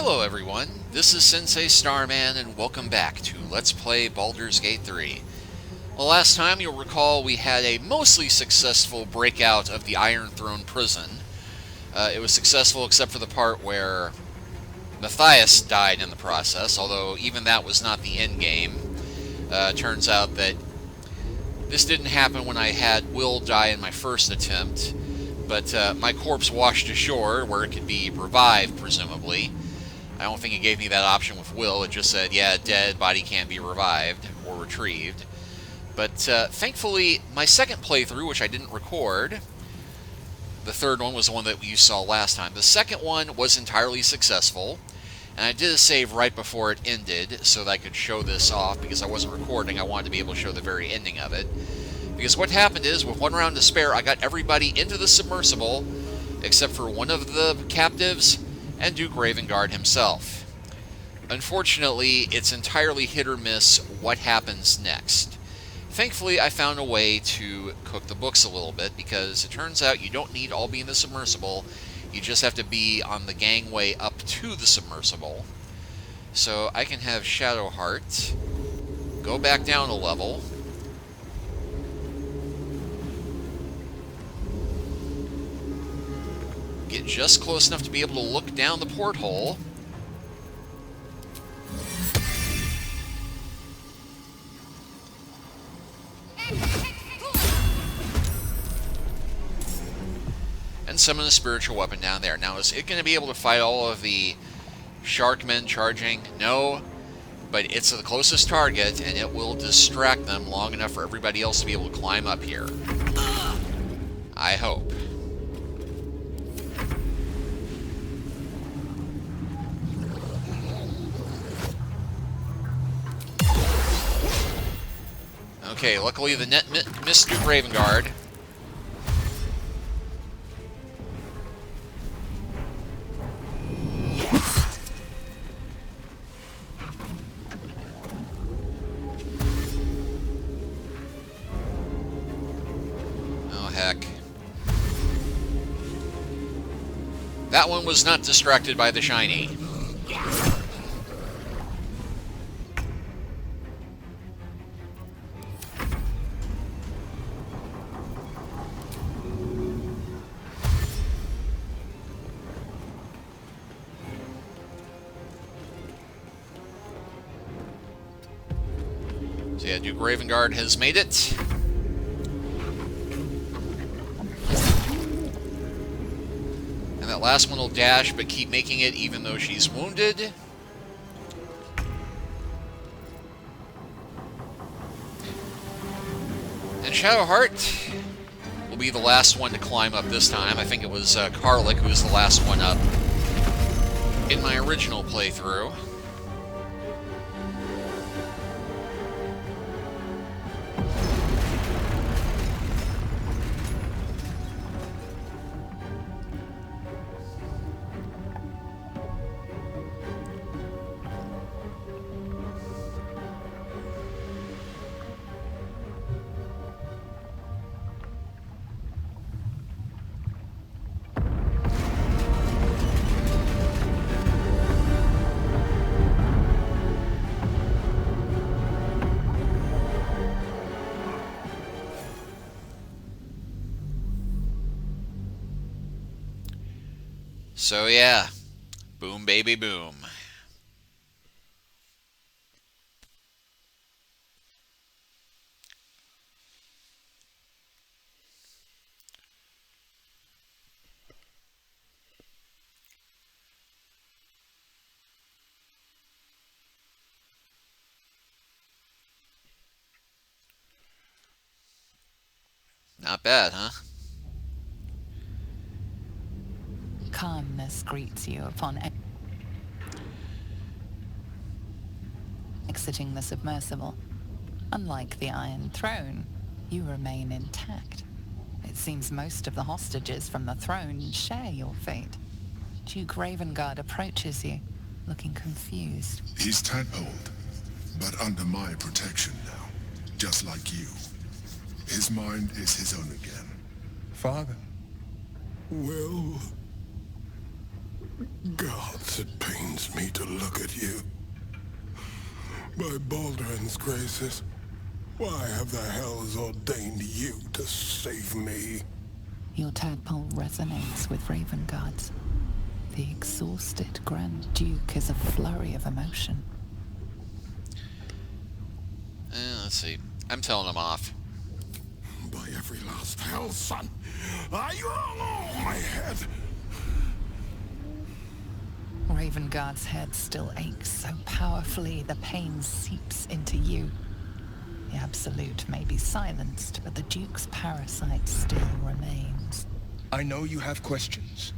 Hello everyone, this is Sensei Starman and welcome back to Let's Play Baldur's Gate 3. Well, last time you'll recall we had a mostly successful breakout of the Iron Throne prison. It was successful except for the part where Matthias died in the process, although even that was not the end game. Turns out that this didn't happen when I had Will die in my first attempt, but my corpse washed ashore where it could be revived, presumably. I don't think it gave me that option with Will. It just said, yeah, dead, body can't be revived or retrieved. But thankfully, my second playthrough, which I didn't record, the third one was the one that you saw last time. The second one was entirely successful, and I did a save right before it ended so that I could show this off. Because I wasn't recording, I wanted to be able to show the very ending of it. Because what happened is, with one round to spare, I got everybody into the submersible, except for one of the captives, and Duke Ravengard himself. Unfortunately, it's entirely hit or miss what happens next. Thankfully, I found a way to cook the books a little bit, because it turns out you don't need all be in the submersible, you just have to be on the gangway up to the submersible. So I can have Shadowheart go back down a level, get just close enough to be able to look down the porthole, and summon a spiritual weapon down there. Now, is it going to be able to fight all of the Sharkmen charging? No, but it's the closest target, and it will distract them long enough for everybody else to be able to climb up here. I hope. Okay, luckily the net missed Duke Ravengard. Oh, heck. That one was not distracted by the shiny. So yeah, Duke Ravengard has made it. And that last one will dash, but keep making it even though she's wounded. And Shadowheart will be the last one to climb up this time. I think it was Karlik who was the last one up in my original playthrough. So yeah, boom baby boom. Not bad, huh? Calmness greets you upon exiting the submersible. Unlike the Iron Throne, you remain intact. It seems most of the hostages from the throne share your fate. Duke Ravengard approaches you, looking confused. He's tadpoled, but under my protection now, just like you. His mind is his own again. Father, Will... Gods, it pains me to look at you. By Baldur's graces, why have the hells ordained you to save me? Your tadpole resonates with Ravengard's. The exhausted Grand Duke is a flurry of emotion. Let's see. I'm telling him off. By every last hell, son, oh, my head. Ravengard's head still aches so powerfully the pain seeps into you. The Absolute may be silenced, but the Duke's parasite still remains. I know you have questions.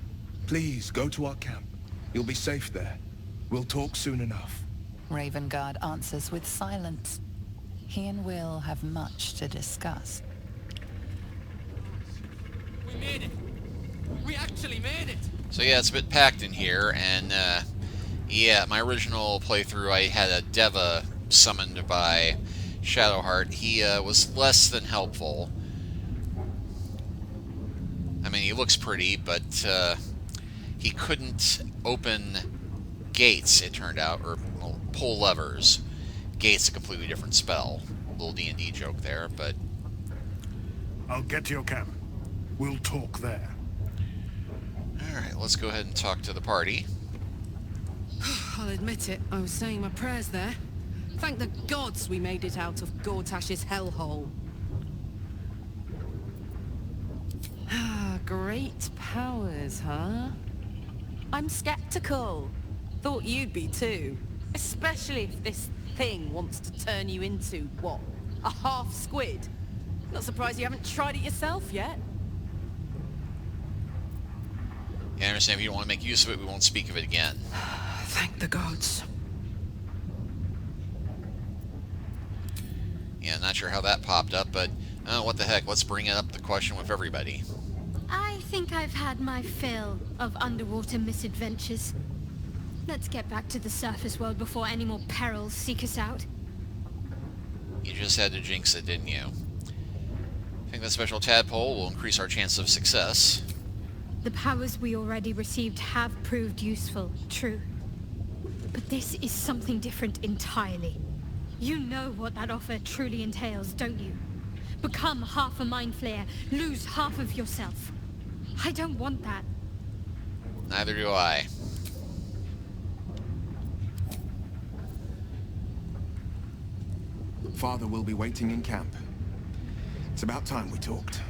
Please, go to our camp. You'll be safe there. We'll talk soon enough. Ravengard answers with silence. He and Will have much to discuss. We made it! We actually made it! So yeah, it's a bit packed in here, and yeah, my original playthrough I had a Deva summoned by Shadowheart. He was less than helpful. I mean, he looks pretty, but he couldn't open gates, it turned out, or well, pull levers. Gates, a completely different spell. Little D&D joke there, but... I'll get to your camp. We'll talk there. Alright, let's go ahead and talk to the party. I'll admit it, I was saying my prayers there. Thank the gods we made it out of Gortash's hellhole. Great powers, huh? I'm skeptical. Thought you'd be too. Especially if this thing wants to turn you into, what, a half squid? Not surprised you haven't tried it yourself yet. Yeah, I understand if you don't want to make use of it, we won't speak of it again. Thank the gods. Yeah, not sure how that popped up, but what the heck, let's bring up the question with everybody. I think I've had my fill of underwater misadventures. Let's get back to the surface world before any more perils seek us out. You just had to jinx it, didn't you? I think that special tadpole will increase our chance of success. The powers we already received have proved useful, true. But this is something different entirely. You know what that offer truly entails, don't you? Become half a mind flayer, lose half of yourself. I don't want that. Neither do I. Father will be waiting in camp. It's about time we talked.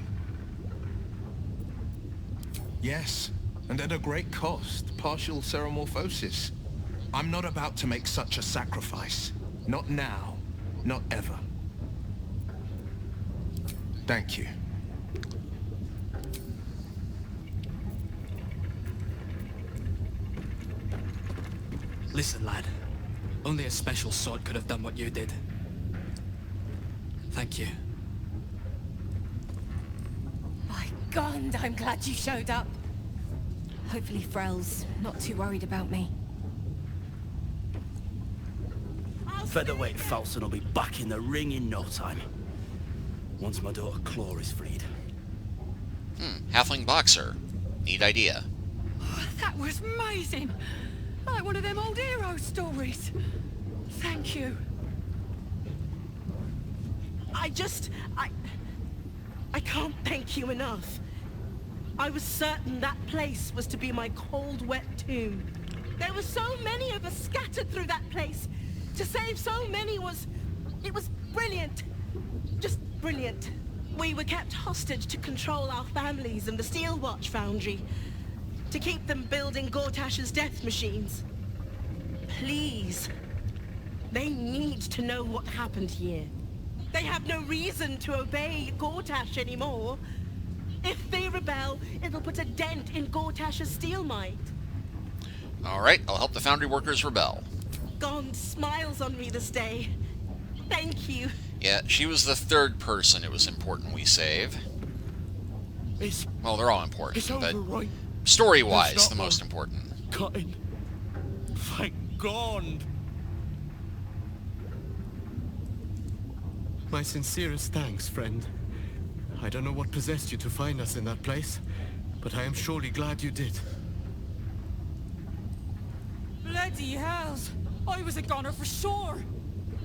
Yes, and at a great cost. Partial ceremorphosis. I'm not about to make such a sacrifice. Not now. Not ever. Thank you. Listen, lad. Only a special sort could have done what you did. Thank you. My God, I'm glad you showed up. Hopefully Frel's not too worried about me. Featherweight Falson will be back in the ring in no time. Once my daughter Claw is freed. Halfling boxer. Neat idea. That was amazing! Like one of them old hero stories. Thank you. I can't thank you enough. I was certain that place was to be my cold, wet tomb. There were so many of us scattered through that place. To save so many it was brilliant. Just brilliant. We were kept hostage to control our families and the Steel Watch Foundry. To keep them building Gortash's death machines. Please. They need to know what happened here. They have no reason to obey Gortash anymore. If they rebel, it'll put a dent in Gortash's steel might. Alright, I'll help the foundry workers rebel. Gond smiles on me this day. Thank you. Yeah, she was the third person it was important we save. Well, they're all important, but right? story-wise, the most important. Cutting. Thank God. My sincerest thanks, friend. I don't know what possessed you to find us in that place, but I am surely glad you did. Bloody hells! I was a goner for sure!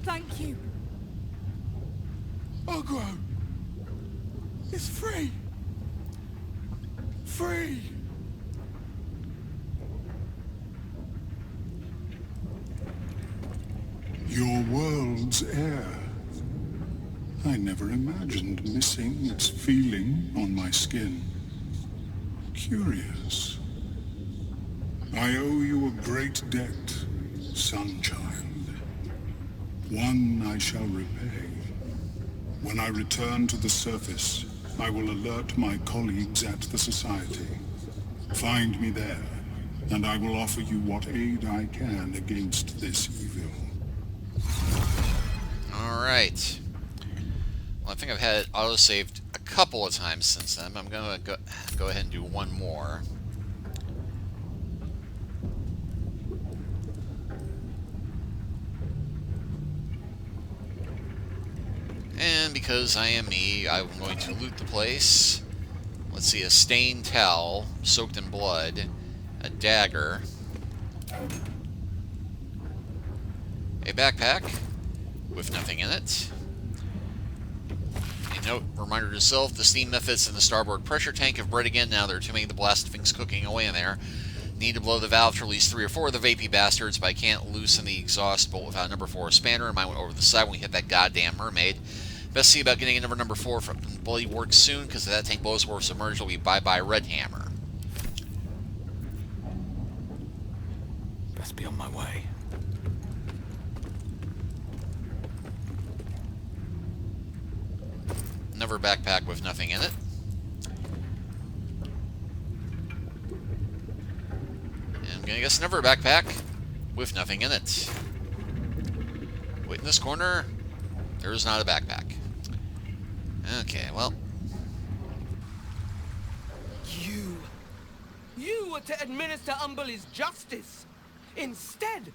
Thank you. Ogro! It's free! Free! Your world's air. I never imagined missing its feeling on my skin. Curious. I owe you a great debt, Sunchild. One I shall repay. When I return to the surface, I will alert my colleagues at the Society. Find me there, and I will offer you what aid I can against this evil. Alright. Well, I think I've had it autosaved a couple of times since then. I'm going to go ahead and do one more. And because I am me, I'm going to loot the place. Let's see, a stained towel, soaked in blood, a dagger, a backpack with nothing in it. A note, reminder to self, the steam methods in the starboard pressure tank have bred again. Now there are too many of the blasted things cooking away in there. Need to blow the valve to release 3 or 4 of the vapey bastards, but I can't loosen the exhaust bolt without number 4 spanner, and mine went over the side when we hit that goddamn mermaid. Best see about getting a number 4 from bloody work soon, because if that tank blows or submerged, it'll be bye-bye Red Hammer. Best be on my way. Another backpack with nothing in it. And I'm gonna guess another backpack with nothing in it. Wait, in this corner, there is not a backpack. Okay, well. You were to administer Umberlee's justice. Instead,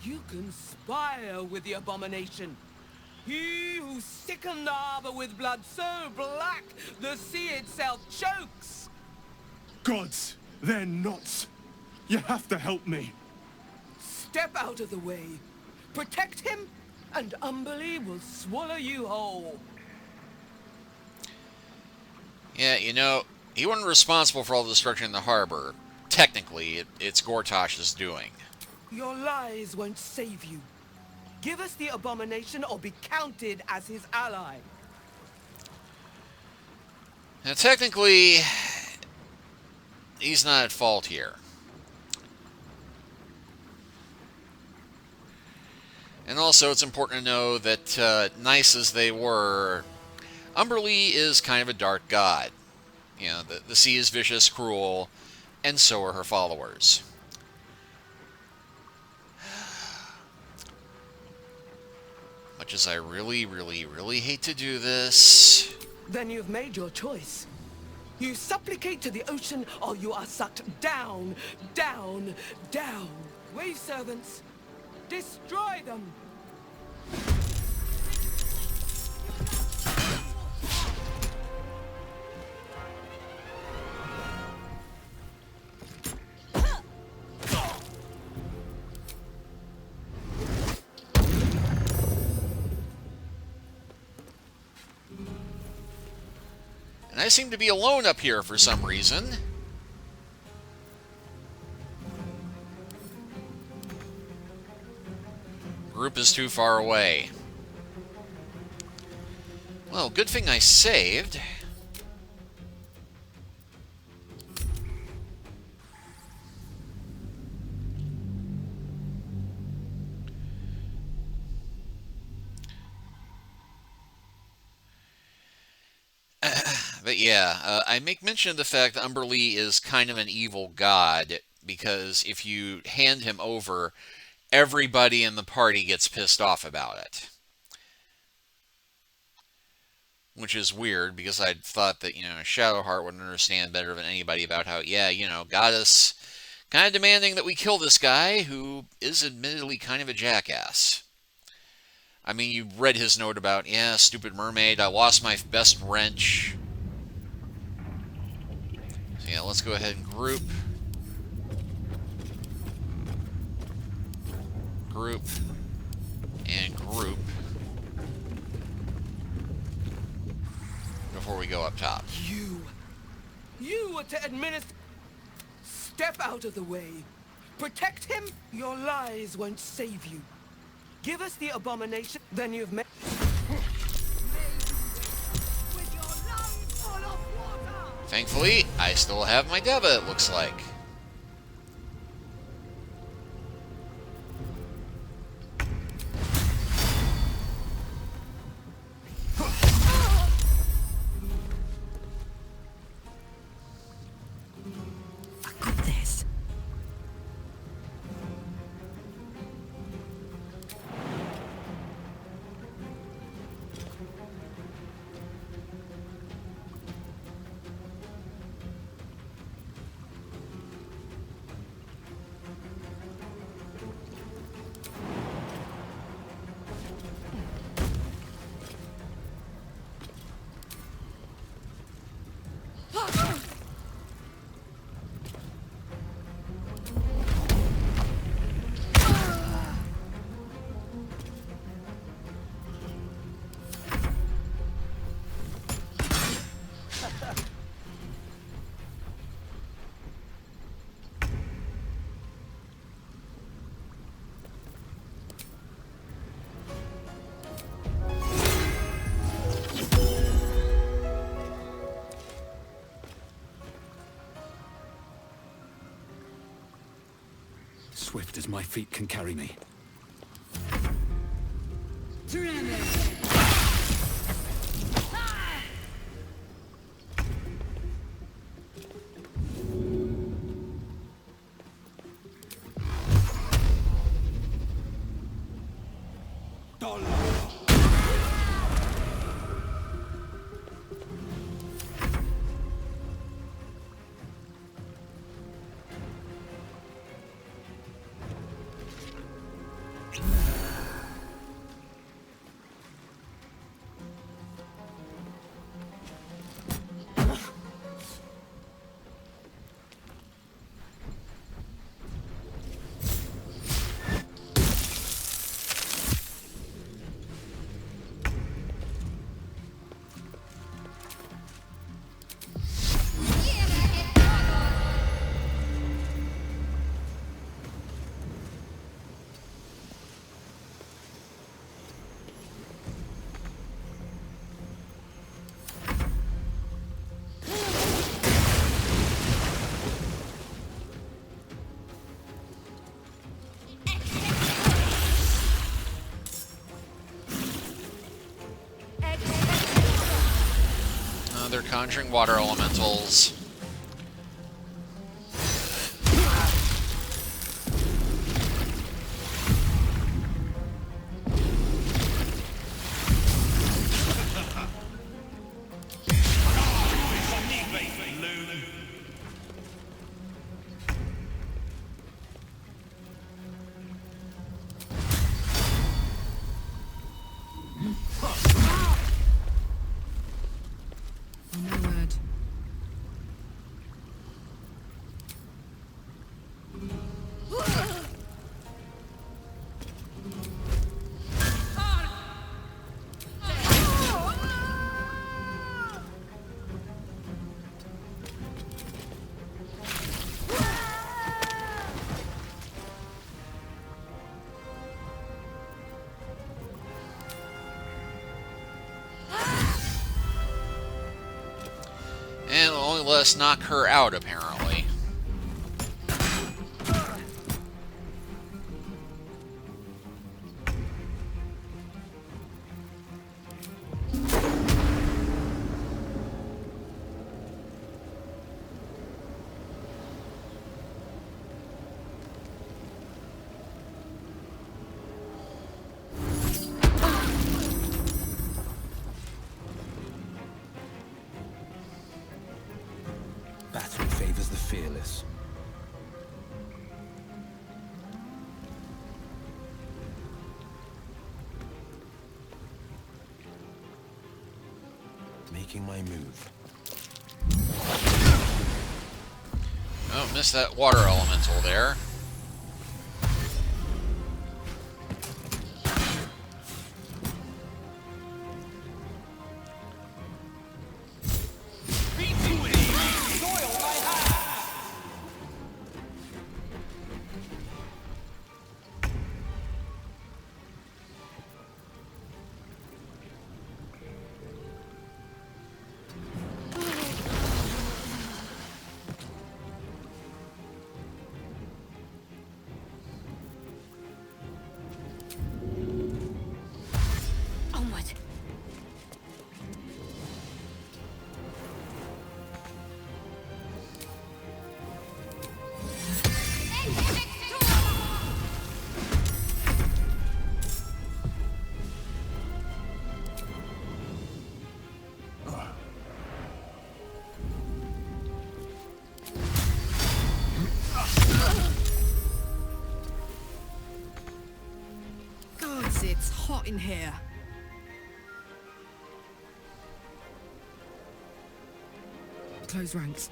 you conspire with the abomination. He who sickened the harbor with blood so black the sea itself chokes. Gods, they're nuts. You have to help me. Step out of the way. Protect him, and Umberlee will swallow you whole. Yeah, you know, he wasn't responsible for all the destruction in the harbor. Technically, it's Gortash's doing. Your lies won't save you. Give us the abomination or be counted as his ally. Now, technically, he's not at fault here. And also, it's important to know that, nice as they were, Umberlee is kind of a dark god. You know, the sea is vicious, cruel, and so are her followers. Much as I really, really, really hate to do this. Then you've made your choice. You supplicate to the ocean, or you are sucked down, down, down. Wave servants, destroy them! And I seem to be alone up here for some reason. Group is too far away. Well, good thing I saved. But yeah, I make mention of the fact that Umberlee is kind of an evil god, because if you hand him over, everybody in the party gets pissed off about it. Which is weird, because I thought that, you know, Shadowheart would understand better than anybody about how, yeah, you know, Goddess kind of demanding that we kill this guy, who is admittedly kind of a jackass. I mean, you read his note about, yeah, stupid mermaid, I lost my best wrench. So yeah, let's go ahead and group. Group. And group. Before we go up top. You were to administer... Step out of the way. Protect him. Your lies won't save you. Give us the abomination, then you've met... Thankfully, I still have my Deva, it looks like. Swift as my feet can carry me. They're conjuring water elementals. And it'll only let us knock her out, apparently. Battle favors the fearless. Making my move. Oh, missed that water elemental there. It's hot in here. Close ranks.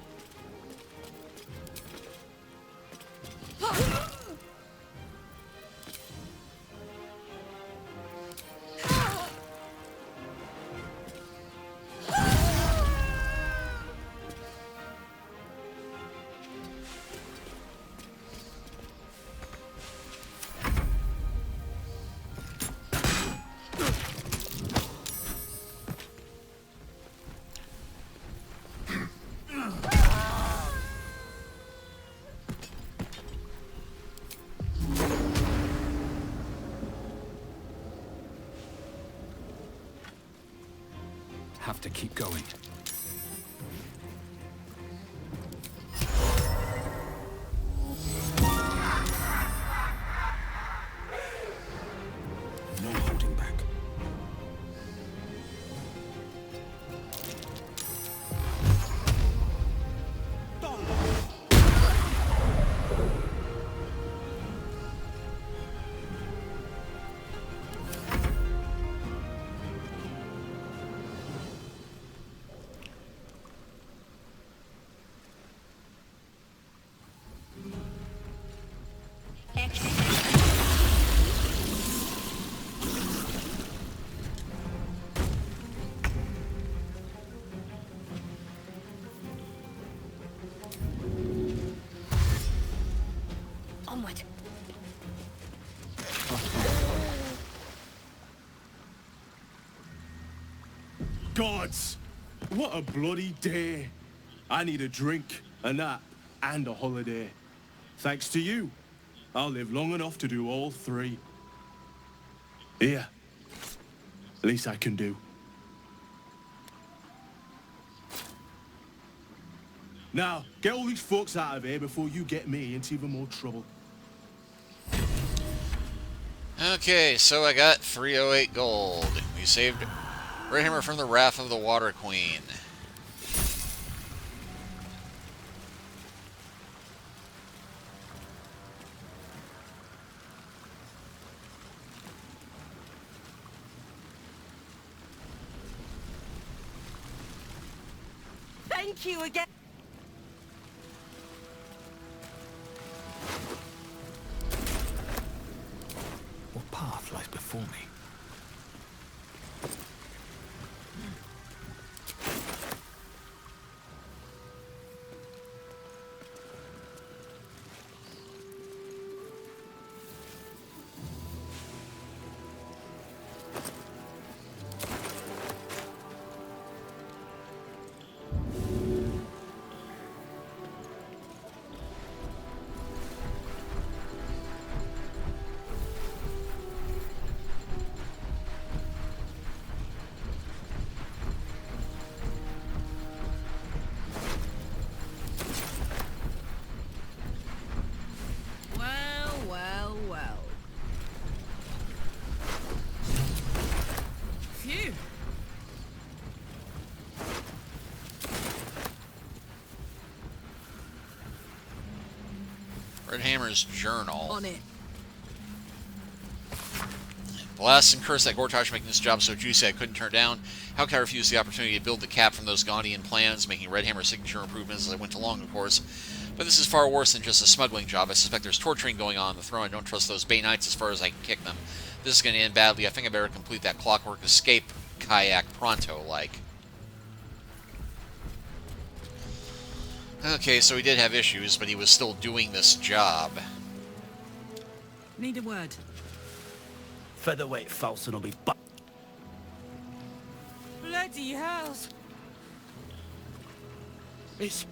Have to keep going. No holding back. Onward. Gods! What a bloody day. I need a drink, a nap, and a holiday. Thanks to you, I'll live long enough to do all three. Here. Least I can do. Now, get all these folks out of here before you get me into even more trouble. Okay, so I got 308 gold. We saved Red Hammer from the wrath of the Water Queen. Thank you again. What path lies before me? Well, well, well. Phew. Red Hammer's journal. On it. Blast and curse that Gortash making this job so juicy I couldn't turn down. How could I refuse the opportunity to build the cap from those Gaudian plans, making Red Hammer signature improvements as I went along, of course. But this is far worse than just a smuggling job. I suspect there's torturing going on the throne. I don't trust those Bay Knights as far as I can kick them. This is going to end badly. I think I better complete that clockwork escape kayak pronto-like. Okay, so he did have issues, but he was still doing this job. Need a word. Featherweight Falson will be back. Bloody hell! It's...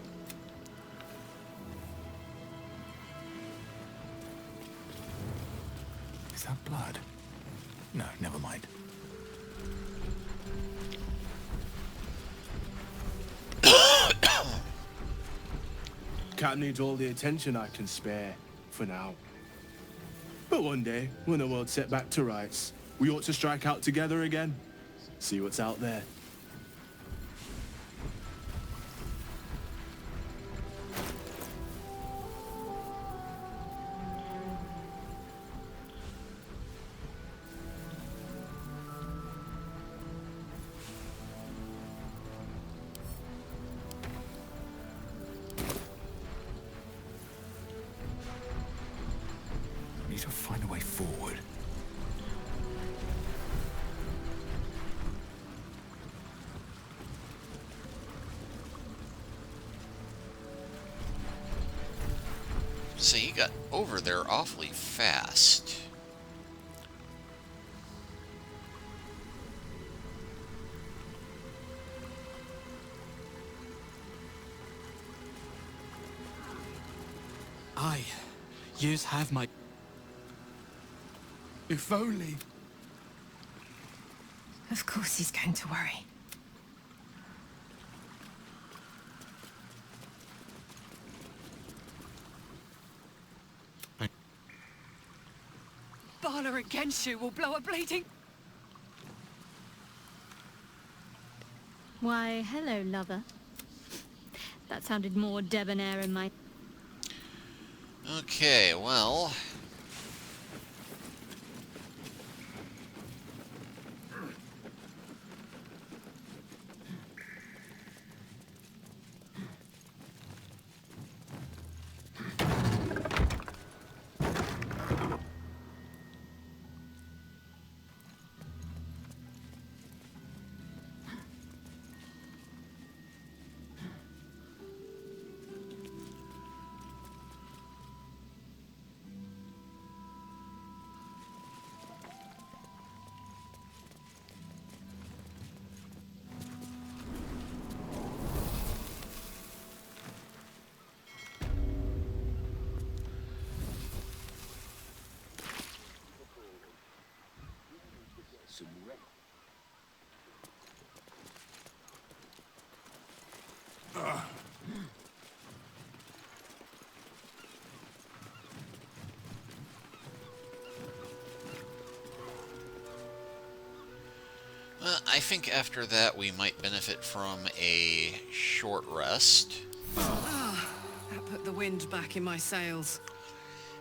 Is that blood? No, never mind. Cat needs all the attention I can spare, for now. But one day, when the world's set back to rights, we ought to strike out together again. See what's out there. need to find a way forward. So you got over there awfully fast. Aye. Yous have my... If only. Of course he's going to worry. Baldur against you will blow a bleeding... Why, hello, lover. That sounded more debonair in my... Okay, well... I think after that we might benefit from a short rest. That put the wind back in my sails.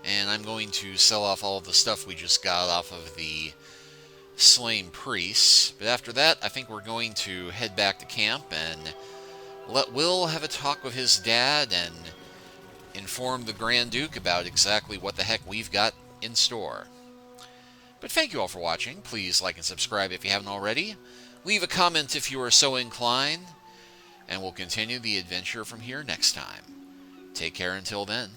And I'm going to sell off all of the stuff we just got off of the slain priests. But after that, I think we're going to head back to camp and let Will have a talk with his dad and inform the Grand Duke about exactly what the heck we've got in store. But thank you all for watching. Please like and subscribe if you haven't already. Leave a comment if you are so inclined. And we'll continue the adventure from here next time. Take care until then.